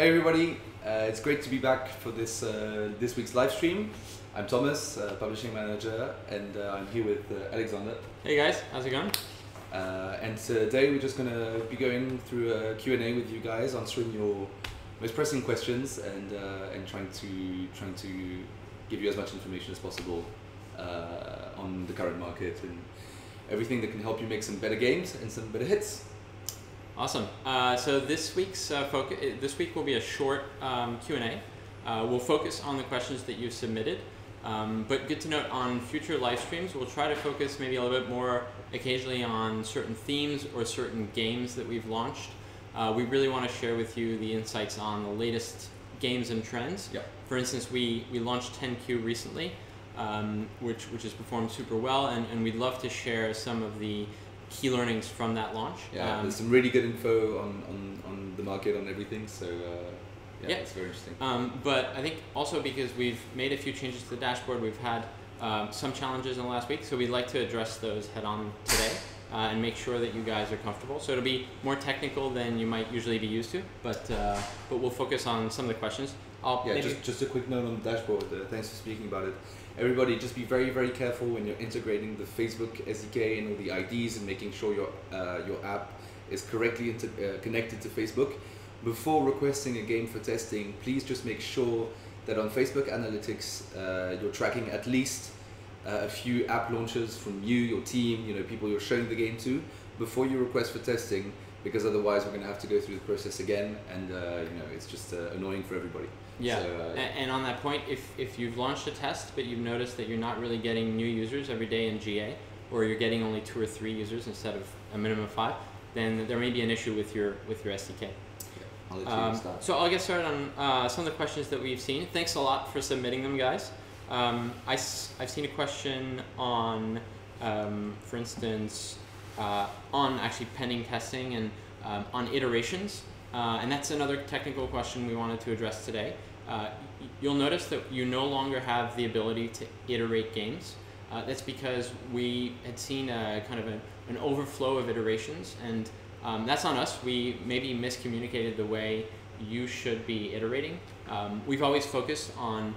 Hey everybody, it's great to be back for this this week's live stream. I'm Thomas, publishing manager, and I'm here with Alexander. Hey guys, how's it going? And today we're just going to be going through a Q&A with you guys, answering your most pressing questions and trying to give you as much information as possible on the current market and everything that can help you make some better games and some better hits. Awesome. So this week's this week will be a short Q&A. We'll focus on the questions that you've submitted, but good to note on future live streams, we'll try to focus maybe a little bit more occasionally on certain themes or certain games that we've launched. We really want to share with you the insights on the latest games and trends. Yeah. For instance, we launched 10Q recently, which has performed super well, and we'd love to share some of the key learnings from that launch. Yeah, there's some really good info on the market, on everything, so yeah, it's very interesting. But I think also because we've made a few changes to the dashboard, we've had some challenges in the last week, so we'd like to address those head on today and make sure that you guys are comfortable. So it'll be more technical than you might usually be used to, but we'll focus on some of the questions. Just a quick note on the dashboard. Thanks for speaking about it. Everybody, just be very, very careful when you're integrating the Facebook SDK and all the IDs and making sure your app is correctly connected to Facebook. Before requesting a game for testing, please just make sure that on Facebook Analytics you're tracking at least a few app launches from you, your team, people you're showing the game to before you request for testing, because otherwise we're going to have to go through the process again, and it's just annoying for everybody. Yeah, so, and on that point, if you've launched a test but you've noticed that you're not really getting new users every day in GA, or you're getting only 2 or 3 users instead of a minimum of 5, then there may be an issue with your SDK. Yeah, I'll let you start. So I'll get started on some of the questions that we've seen. Thanks a lot for submitting them, guys. I've seen a question on, for instance, on actually pending testing and on iterations. And that's another technical question we wanted to address today. You'll notice that you no longer have the ability to iterate games. That's because we had seen kind of an overflow of iterations, and that's on us. We maybe miscommunicated the way you should be iterating. We've always focused on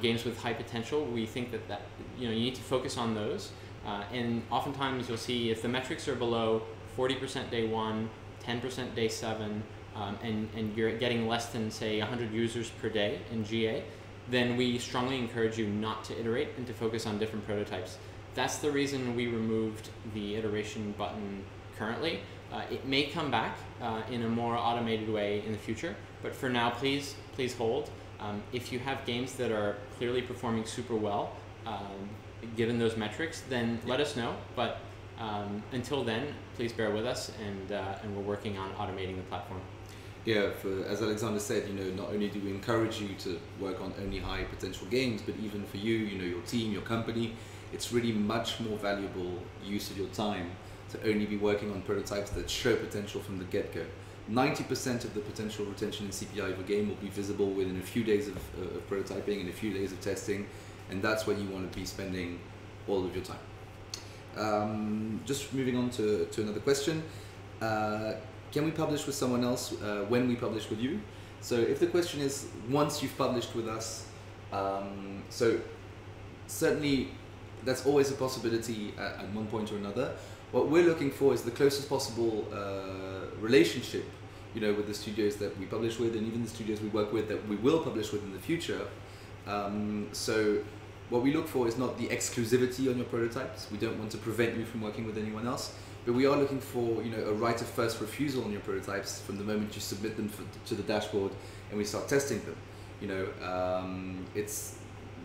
games with high potential. We think that you need to focus on those. And oftentimes you'll see if the metrics are below 40% day 1, 10% day 7, and you're getting less than, say, 100 users per day in GA, then we strongly encourage you not to iterate and to focus on different prototypes. That's the reason we removed the iteration button currently. It may come back in a more automated way in the future, but for now, please hold. If you have games that are clearly performing super well, given those metrics, then let us know. But until then, please bear with us, and we're working on automating the platform. Yeah, as Alexander said, not only do we encourage you to work on only high potential games, but even for you, your team, your company, it's really much more valuable use of your time to only be working on prototypes that show potential from the get-go. 90% of the potential retention in CPI of a game will be visible within a few days of prototyping and a few days of testing, and that's when you want to be spending all of your time. Just moving on to another question. Can we publish with someone else when we publish with you? So if the question is once you've published with us, so certainly that's always a possibility at one point or another. What we're looking for is the closest possible relationship, with the studios that we publish with, and even the studios we work with that we will publish with in the future. So what we look for is not the exclusivity on your prototypes. We don't want to prevent you from working with anyone else. But we are looking for, a right of first refusal on your prototypes from the moment you submit them to the dashboard and we start testing them.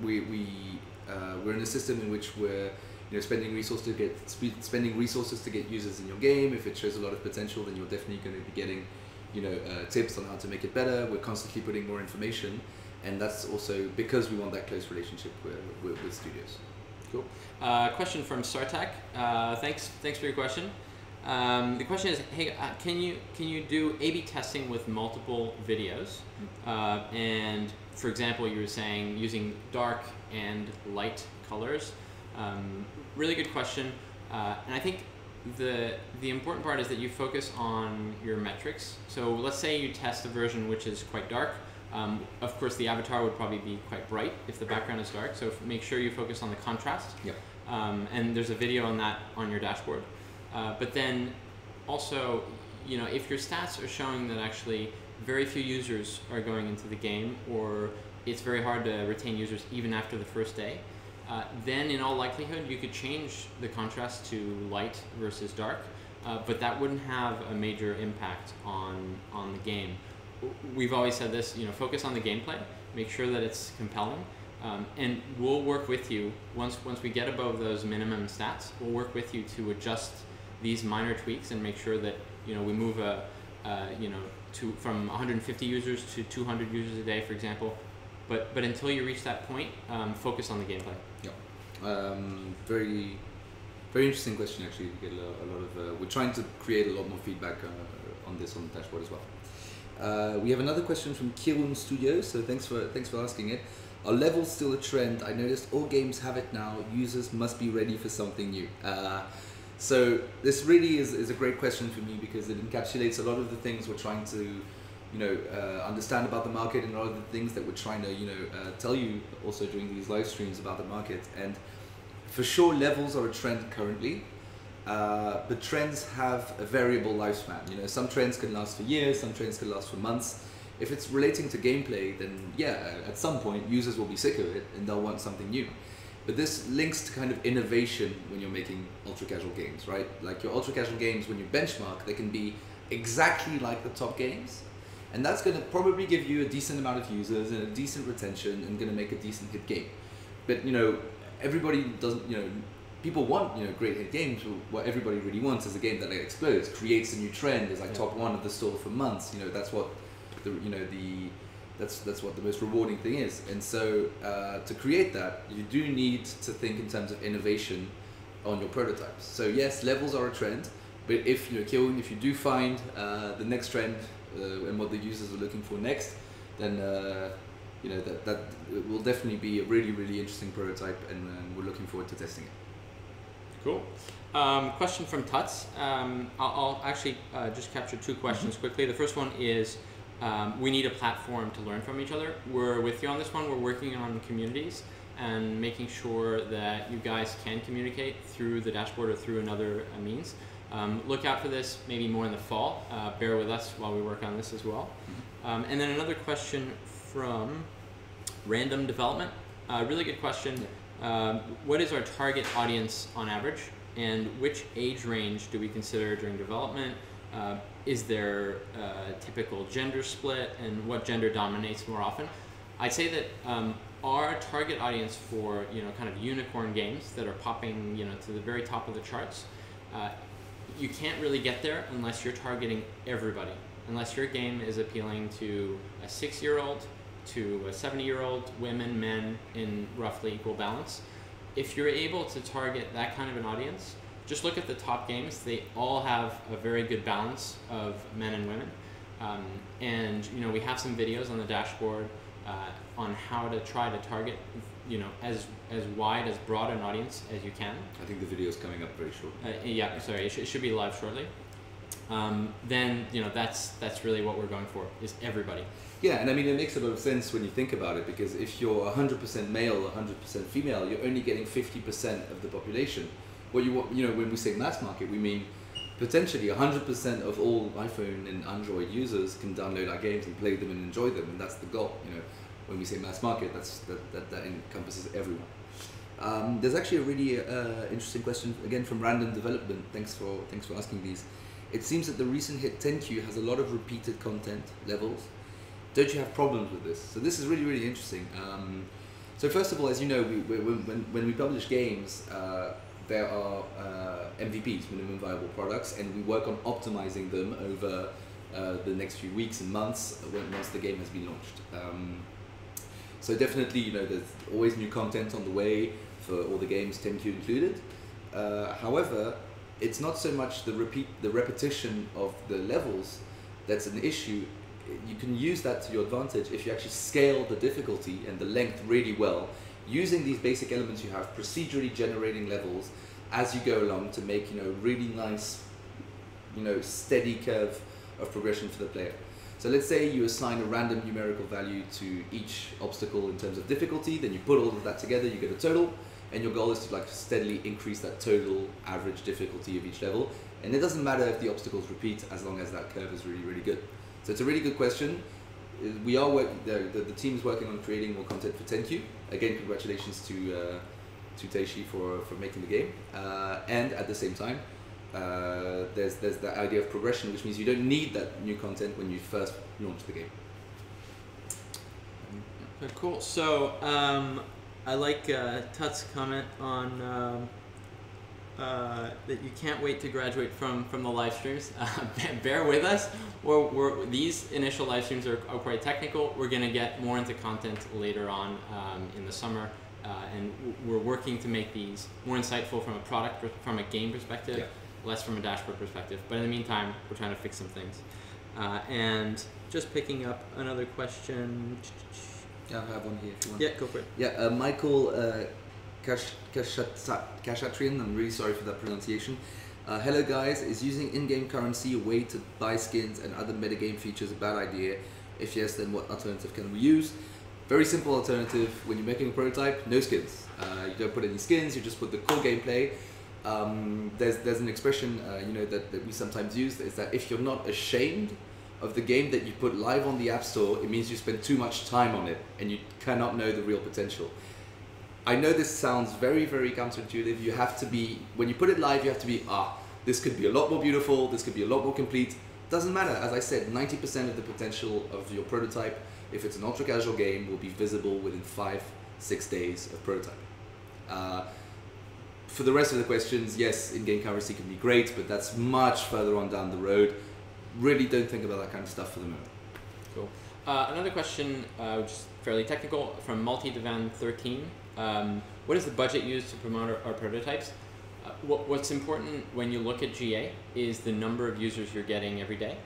We're in a system in which we're spending resources to get users in your game. If it shows a lot of potential, then you're definitely going to be getting tips on how to make it better. We're constantly putting more information, and that's also because we want that close relationship with studios. Cool. Question from Sartak. Thanks for your question. The question is, hey, can you do A/B testing with multiple videos? And for example, you were saying using dark and light colors. Really good question. And I think the important part is that you focus on your metrics. So let's say you test a version which is quite dark. Of course, the avatar would probably be quite bright if the background is dark. So make sure you focus on the contrast. Yep. And there's a video on that on your dashboard. But then also, you know, if your stats are showing that actually very few users are going into the game, or it's very hard to retain users even after the first day, then in all likelihood you could change the contrast to light versus dark, but that wouldn't have a major impact on the game. We've always said this, you know, focus on the gameplay, make sure that it's compelling, and we'll work with you once we get above those minimum stats. We'll work with you to adjust these minor tweaks and make sure that, you know, we move from 150 users to 200 users a day, for example. But until you reach that point, focus on the gameplay. Yeah, very interesting question. Actually, we get a lot of. We're trying to create a lot more feedback on this on the dashboard as well. We have another question from Kirun Studio. So thanks for asking it. Are levels still a trend? I noticed all games have it now. Users must be ready for something new. So this really is a great question for me, because it encapsulates a lot of the things we're trying to, you know, understand about the market, and a lot of the things that we're trying to, you know, tell you also during these live streams about the market. And for sure, levels are a trend currently, but trends have a variable lifespan. You know, some trends can last for years, some trends can last for months. If it's relating to gameplay, then yeah, at some point users will be sick of it and they'll want something new. But this links to kind of innovation when you're making ultra casual games, right? Like your ultra casual games, when you benchmark, they can be exactly like the top games. And that's going to probably give you a decent amount of users and a decent retention, and going to make a decent hit game. But, you know, everybody doesn't, you know, people want, you know, great hit games. What everybody really wants is a game that explodes, creates a new trend, is like top one of the store for months. You know, that's what the, you know, that's what the most rewarding thing is. And so to create that, you do need to think in terms of innovation on your prototypes. So yes, levels are a trend, but if, you know, Kirun, if you do find the next trend and what the users are looking for next, then you know, that will definitely be a really, really interesting prototype, and we're looking forward to testing it. Cool. Question from Tuts. I'll actually just capture two questions quickly. The first one is, we need a platform to learn from each other. We're with you on this one. We're working on communities and making sure that you guys can communicate through the dashboard or through another means. Look out for this maybe more in the fall. Bear with us while we work on this as well. And then another question from Random Development. Really good question. What is our target audience on average, and which age range do we consider during development? Is there a typical gender split, and what gender dominates more often? I'd say that our target audience for, you know, kind of unicorn games that are popping, you know, to the very top of the charts, you can't really get there unless you're targeting everybody. Unless your game is appealing to a 6-year-old, to a 70-year-old, women, men, in roughly equal balance. If you're able to target that kind of an audience, just look at the top games. They all have a very good balance of men and women. And, you know, we have some videos on the dashboard on how to try to target, you know, as wide, as broad an audience as you can. I think the video is coming up very shortly. Yeah, sorry, it should be live shortly. Then, you know, that's really what we're going for, is everybody. Yeah, and I mean, it makes a lot of sense when you think about it, because if you're 100% male, 100% female, you're only getting 50% of the population. What you know, when we say mass market, we mean potentially 100% of all iPhone and Android users can download our games and play them and enjoy them, and that's the goal. You know, when we say mass market, that encompasses everyone. There's actually a really interesting question again from Random Development. Thanks for asking these. It seems that the recent hit 10Q has a lot of repeated content levels. Don't you have problems with this? So this is really, really interesting. So first of all, as you know, when we publish games, there are MVPs, minimum viable products, and we work on optimizing them over the next few weeks and months once the game has been launched. So definitely, you know, there's always new content on the way for all the games, 10Q included. However, it's not so much the repetition of the levels that's an issue. You can use that to your advantage if you actually scale the difficulty and the length really well, using these basic elements you have, procedurally generating levels as you go along to make, you know, really nice, you know, steady curve of progression for the player. So let's say you assign a random numerical value to each obstacle in terms of difficulty, then you put all of that together, you get a total, and your goal is to like steadily increase that total average difficulty of each level. And it doesn't matter if the obstacles repeat as long as that curve is really, really good. So it's a really good question. We are working, the team is working on creating more content for 10Q. Again, congratulations to Teishi for making the game. And at the same time, there's the idea of progression, which means you don't need that new content when you first launch the game. Okay, cool. So I like Tut's comment on that you can't wait to graduate from the live streams. Bear with us. These initial live streams are quite technical. We're going to get more into content later on in the summer. And we're working to make these more insightful from a product, from a game perspective, yeah, less from a dashboard perspective. But in the meantime, we're trying to fix some things. And just picking up another question. Yeah, I have one here if you want. Yeah, go for it. Yeah, Michael Kashatrian, I'm really sorry for that pronunciation. Hello guys, is using in-game currency a way to buy skins and other metagame features a bad idea? If yes, then what alternative can we use? Very simple alternative. When you're making a prototype, no skins. You don't put any skins, you just put the core gameplay. There's an expression you know, that we sometimes use, is that if you're not ashamed of the game that you put live on the App Store, it means you spend too much time on it and you cannot know the real potential. I know this sounds very, very counterintuitive. You have to be, when you put it live, you have to be, this could be a lot more beautiful, this could be a lot more complete. Doesn't matter. As I said, 90% of the potential of your prototype, if it's an ultra casual game, will be visible within 5-6 days of prototype. For the rest of the questions, yes, in-game currency can be great, but that's much further on down the road. Really don't think about that kind of stuff for the moment. Cool. Another question, which is fairly technical, from MultiDivan13. What is the budget used to promote our prototypes? What's important when you look at GA is the number of users you're getting every day.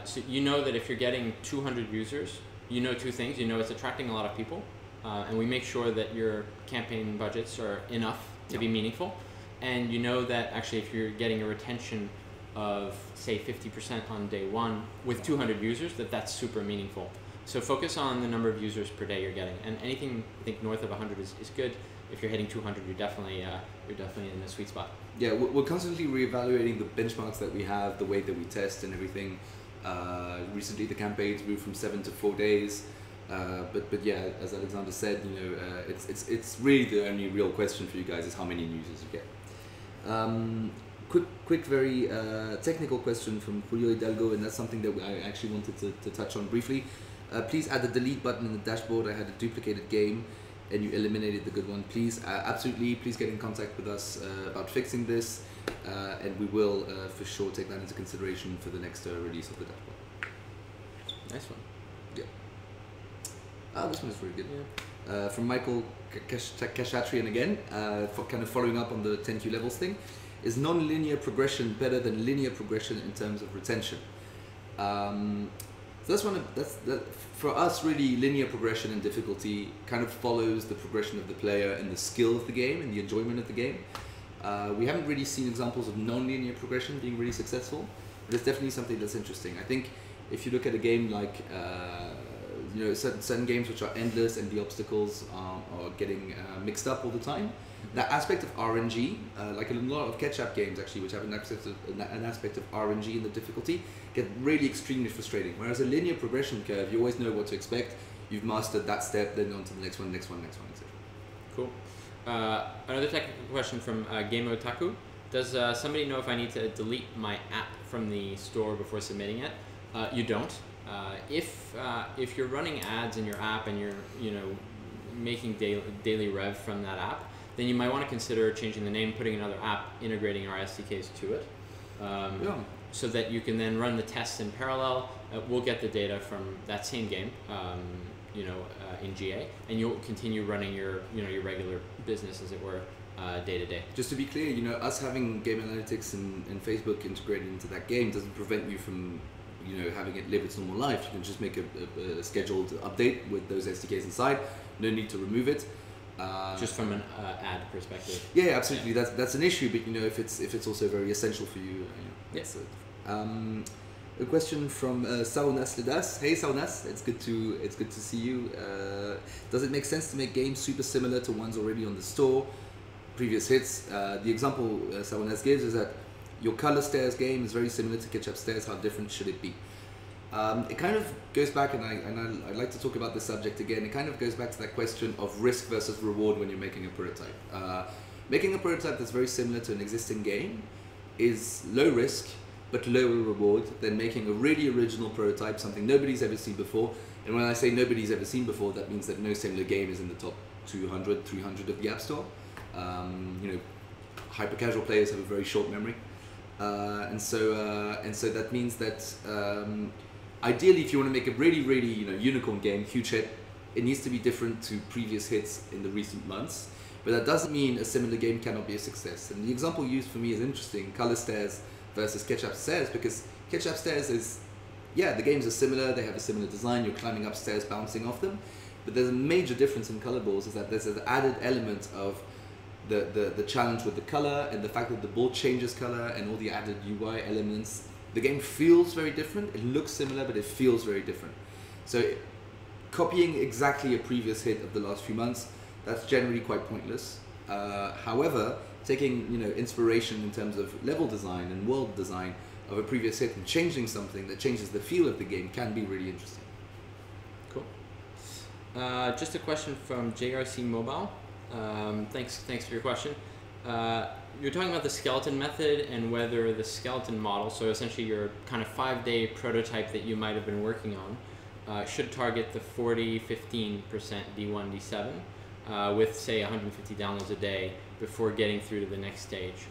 So you know that if you're getting 200 users, you know two things. You know it's attracting a lot of people, and we make sure that your campaign budgets are enough to be meaningful. And you know that actually if you're getting a retention of say 50% on day one with 200 users, that's super meaningful. So focus on the number of users per day you're getting, and anything I think north of 100 is good. If you're hitting 200, you're definitely in a sweet spot. Yeah, we're constantly reevaluating the benchmarks that we have, the way that we test and everything. Recently, the campaigns moved from 7 to 4 days, but yeah, as Alexander said, you know, it's really the only real question for you guys is how many users you get. Quick, very technical question from Julio Hidalgo, and that's something that I actually wanted to touch on briefly. Please add the delete button in the dashboard. I had a duplicated game and you eliminated the good one. Please, absolutely, please get in contact with us about fixing this, and we will for sure take that into consideration for the next release of the dashboard. Nice one. Yeah. This one is very good. Yeah. From Michael Kashatrian again, for kind of following up on the 10Q levels thing. Is non-linear progression better than linear progression in terms of retention? So for us, really, linear progression in difficulty kind of follows the progression of the player and the skill of the game and the enjoyment of the game. We haven't really seen examples of non-linear progression being really successful, but it's definitely something that's interesting. I think if you look at a game like, you know, certain games which are endless and the obstacles are getting mixed up all the time, that aspect of RNG, like a lot of catch-up games actually, which have an aspect of RNG in the difficulty, get really extremely frustrating. Whereas a linear progression curve, you always know what to expect. You've mastered that step, then on to the next one, etc. Cool. Another technical question from Game Otaku. Does somebody know if I need to delete my app from the store before submitting it? You don't. If you're running ads in your app and you're making daily rev from that app, then you might want to consider changing the name, putting another app, integrating our SDKs to it, so that you can then run the tests in parallel. We'll get the data from that same game, in GA, and you'll continue running your regular business, as it were, day to day. Just to be clear, us having game analytics and Facebook integrated into that game doesn't prevent you from having it live its normal life. You can just make a scheduled update with those SDKs inside. No need to remove it. Just from an ad perspective. Yeah, absolutely. Yeah. That's an issue, but if it's also very essential for you. Yes. A question from Saunas Ledas. Hey Saunas, it's good to see you. Does it make sense to make games super similar to ones already on the store? Previous hits. The example Saunas gives is that your Color Stairs game is very similar to Ketchup Stairs. How different should it be? It kind of goes back, and I'd like to talk about this subject again. It kind of goes back to that question of risk versus reward when you're making a prototype. Making a prototype that's very similar to an existing game is low risk but lower reward than making a really original prototype, something nobody's ever seen before. And when I say nobody's ever seen before, that means that no similar game is in the top 200, 300 of the App Store. Hyper casual players have a very short memory, and so that means that ideally, if you want to make a really unicorn game, huge hit, it needs to be different to previous hits in the recent months. But that doesn't mean a similar game cannot be a success. And the example used for me is interesting: Color Stairs versus Ketchup Stairs, because Ketchup Stairs is, the games are similar, they have a similar design, you're climbing up stairs, bouncing off them. But there's a major difference in Color Balls, is that there's an added element of the challenge with the color and the fact that the ball changes color and all the added UI elements. The game feels very different, it looks similar, but it feels very different. So copying exactly a previous hit of the last few months, that's generally quite pointless. However, taking inspiration in terms of level design and world design of a previous hit and changing something that changes the feel of the game can be really interesting. Cool. Just a question from JRC Mobile. Thanks for your question. You're talking about the skeleton method and whether the skeleton model, so essentially your kind of 5-day prototype that you might have been working on, should target the 40-15% D1, D7 with, say, 150 downloads a day before getting through to the next stage.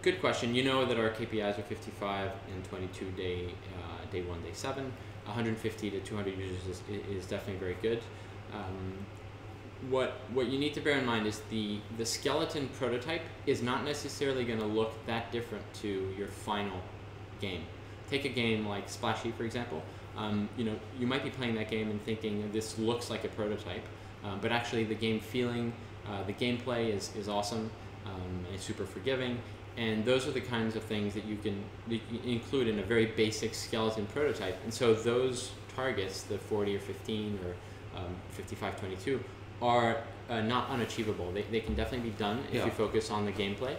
Good question. You know that our KPIs are 55 and 22 day 1, day 7. 150 to 200 users is definitely very good. What you need to bear in mind is the skeleton prototype is not necessarily going to look that different to your final game. Take a game like Splashy, for example. You might be playing that game and thinking this looks like a prototype, but actually the game feeling, the gameplay is awesome, and it's super forgiving, and those are the kinds of things that you can include in a very basic skeleton prototype. And so those targets, the 40 or 15 or 55, 22, are not unachievable. They can definitely be done if you focus on the gameplay,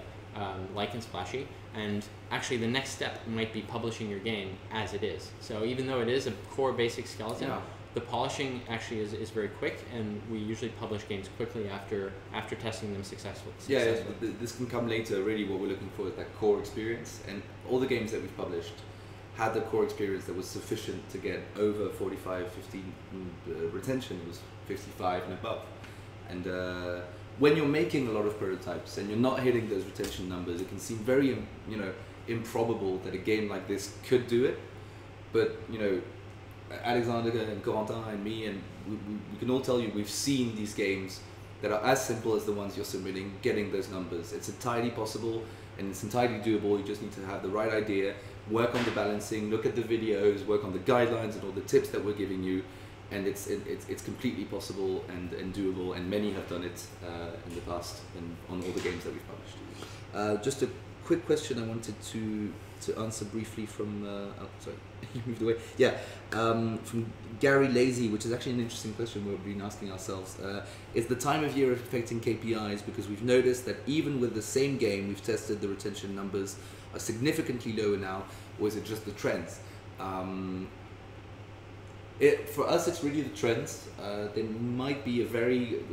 like in Splashy. And actually the next step might be publishing your game as it is. So even though it is a core basic skeleton, the polishing actually is very quick, and we usually publish games quickly after testing them successfully. This can come later. Really what we're looking for is that core experience, and all the games that we've published had the core experience that was sufficient to get over 45, 50 retention. It was 55 and above. And when you're making a lot of prototypes and you're not hitting those retention numbers, it can seem very improbable that a game like this could do it. But Alexander and Corentin and me, and we can all tell you we've seen these games that are as simple as the ones you're submitting, getting those numbers. It's entirely possible and it's entirely doable. You just need to have the right idea, work on the balancing, look at the videos, work on the guidelines and all the tips that we're giving you, and it's completely possible and doable, and many have done it in the past and on all the games that we've published. Just a quick question I wanted to answer briefly from sorry, you moved away. From Gary Lazy, which is actually an interesting question we've been asking ourselves. Is the time of year affecting KPIs? Because we've noticed that even with the same game, we've tested the retention numbers are significantly lower now, or is it just the trends? For us, it's really the trends. There might be a very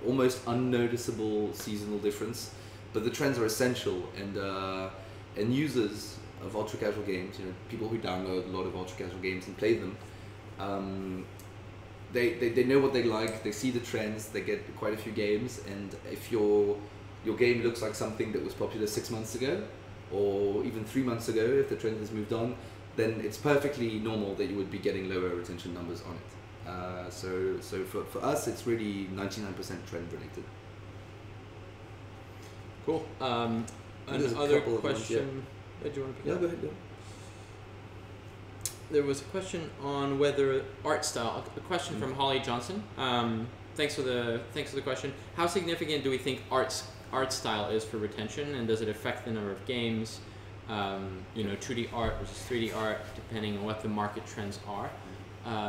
almost unnoticeable seasonal difference, but the trends are essential, and users of ultra casual games, people who download a lot of ultra casual games and play them, they know what they like, they see the trends, they get quite a few games, and if your game looks like something that was popular 6 months ago, or even 3 months ago, if the trend has moved on, then it's perfectly normal that you would be getting lower retention numbers on it. So for us, it's really 99% trend related. Cool. Another question. Do you want to pick up? Go ahead. There was a question on whether art style. A question from Holly Johnson. thanks for the question. How significant do we think art style is for retention, and does it affect the number of games? 2D art versus 3D art, depending on what the market trends are.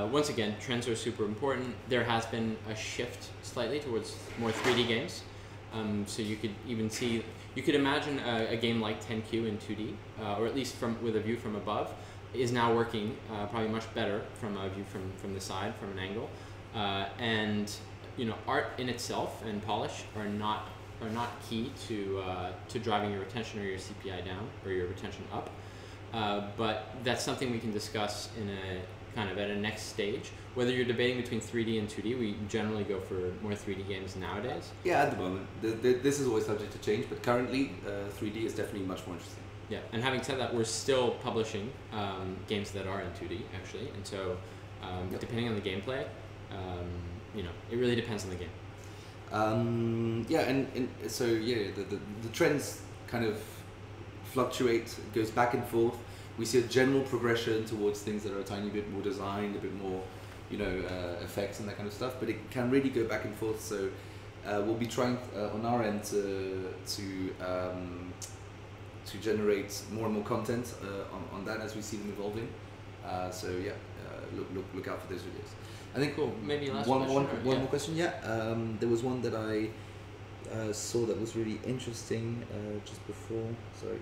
Once again, trends are super important. There has been a shift slightly towards more 3D games. So you could imagine a game like 10Q in 2D, or at least with a view from above, is now working probably much better from a view from the side, from an angle. And art in itself and polish are not key to driving your retention or your CPI down or your retention up. But that's something we can discuss in a kind of at a next stage. Whether you're debating between 3D and 2D, we generally go for more 3D games nowadays. Yeah, at the moment. This is always subject to change, but currently 3D is definitely much more interesting. Yeah, and having said that, we're still publishing games that are in 2D actually, and so depending on the gameplay, it really depends on the game. The trends kind of fluctuate, it goes back and forth. We see a general progression towards things that are a tiny bit more designed, a bit more, effects and that kind of stuff, but it can really go back and forth. So we'll be trying on our end to generate more and more content on that as we see them evolving. Look out for those videos. I think cool. Maybe last one question. More question. Yeah, there was one that I saw that was really interesting just before. Sorry.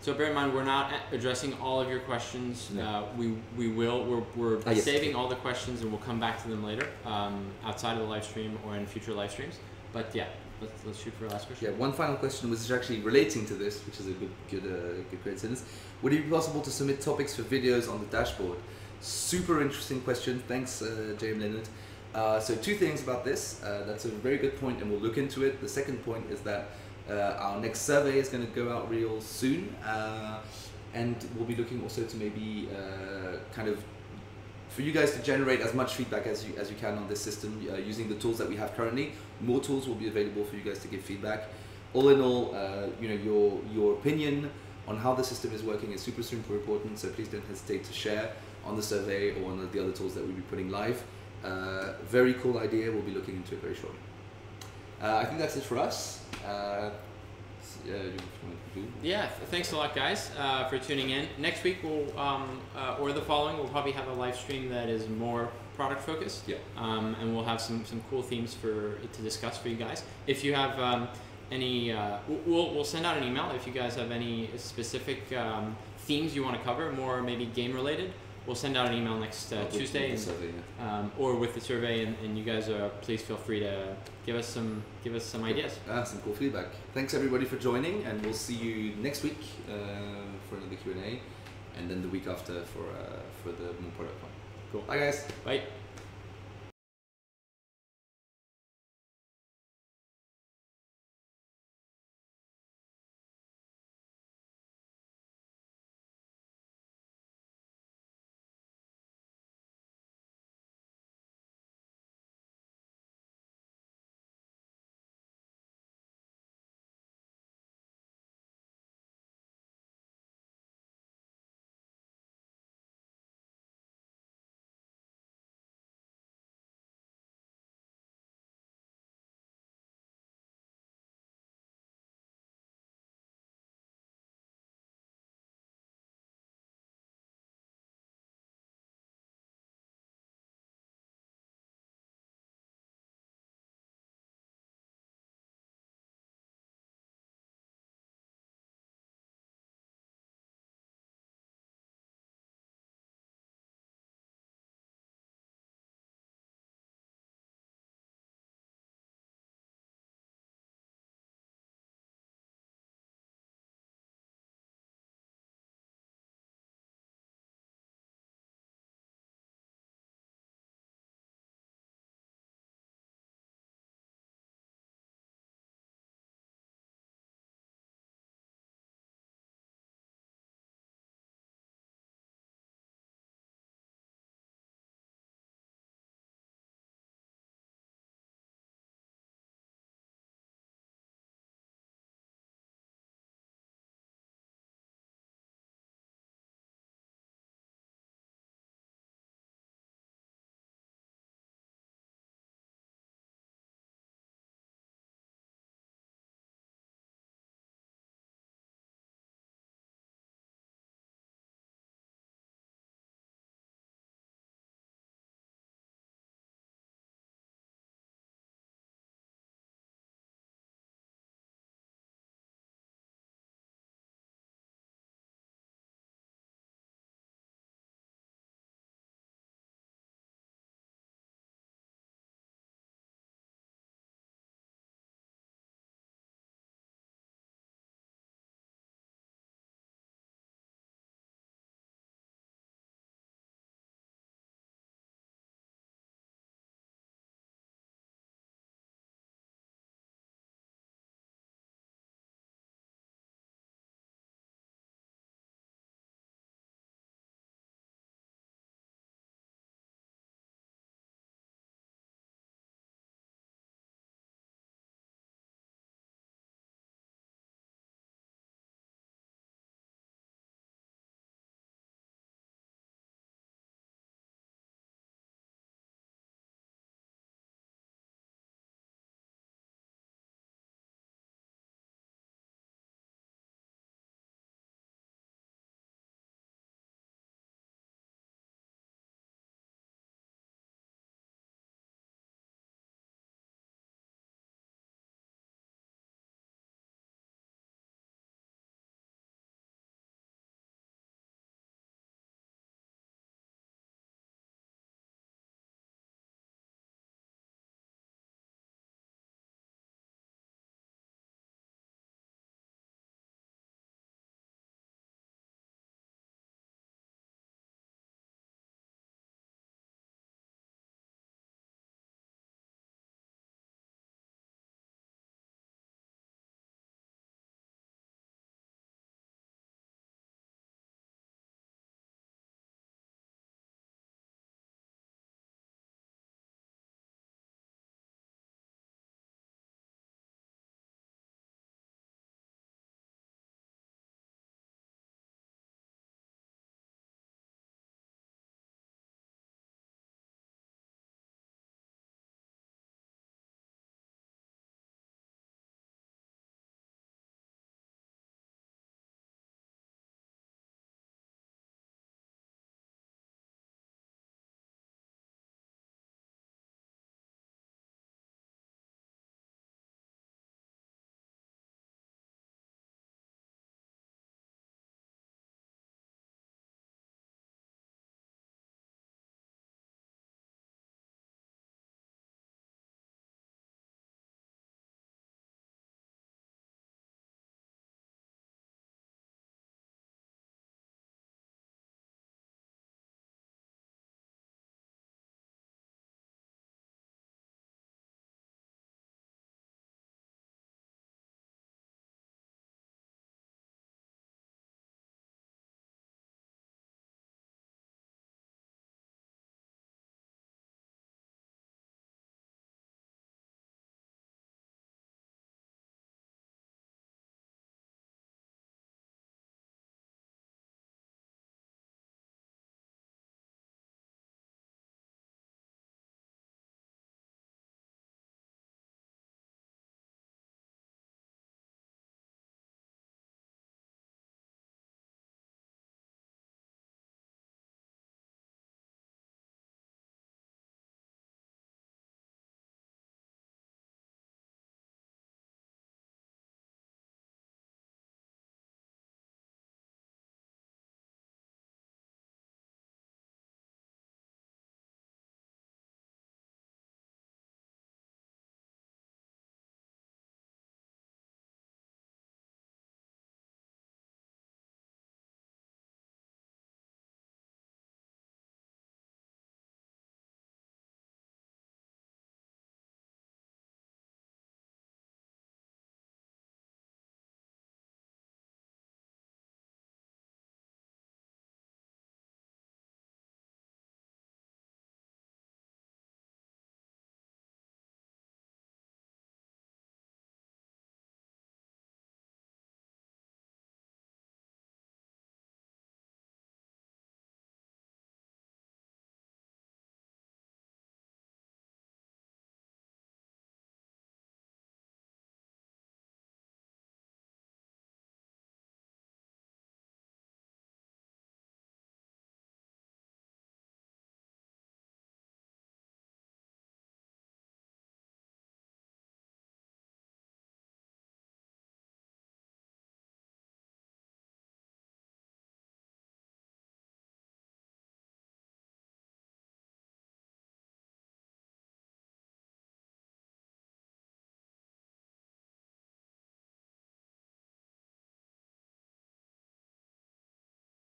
So bear in mind, we're not addressing all of your questions. No. We're Yes. saving all the questions, and we'll come back to them later, outside of the live stream or in future live streams. But yeah, let's shoot for a last question. Yeah, one final question was actually relating to this, which is a good coincidence. Would it be possible to submit topics for videos on the dashboard? Super interesting question. Thanks, James Leonard. So two things about this. That's a very good point, and we'll look into it. The second point is that our next survey is going to go out real soon, and we'll be looking also to maybe kind of for you guys to generate as much feedback as you can on this system using the tools that we have currently. More tools will be available for you guys to give feedback. All in all, your opinion on how the system is working is super important. So please don't hesitate to share on the survey or on the other tools that we'll be putting live. Very cool idea. We'll be looking into it very shortly. I think that's it for us. Yeah, thanks a lot, guys, for tuning in. Next week, or the following, we'll probably have a live stream that is more product focused. Yeah. And we'll have some cool themes to discuss for you guys. If you have any, we'll send out an email if you guys have any specific themes you want to cover, more maybe game related. We'll send out an email next Tuesday, with the survey, or with the survey, and you guys please feel free to give us some ideas. Some cool feedback. Thanks everybody for joining, and we'll see you next week for another Q&A, and then the week after for the more product one. Cool. Bye guys. Bye.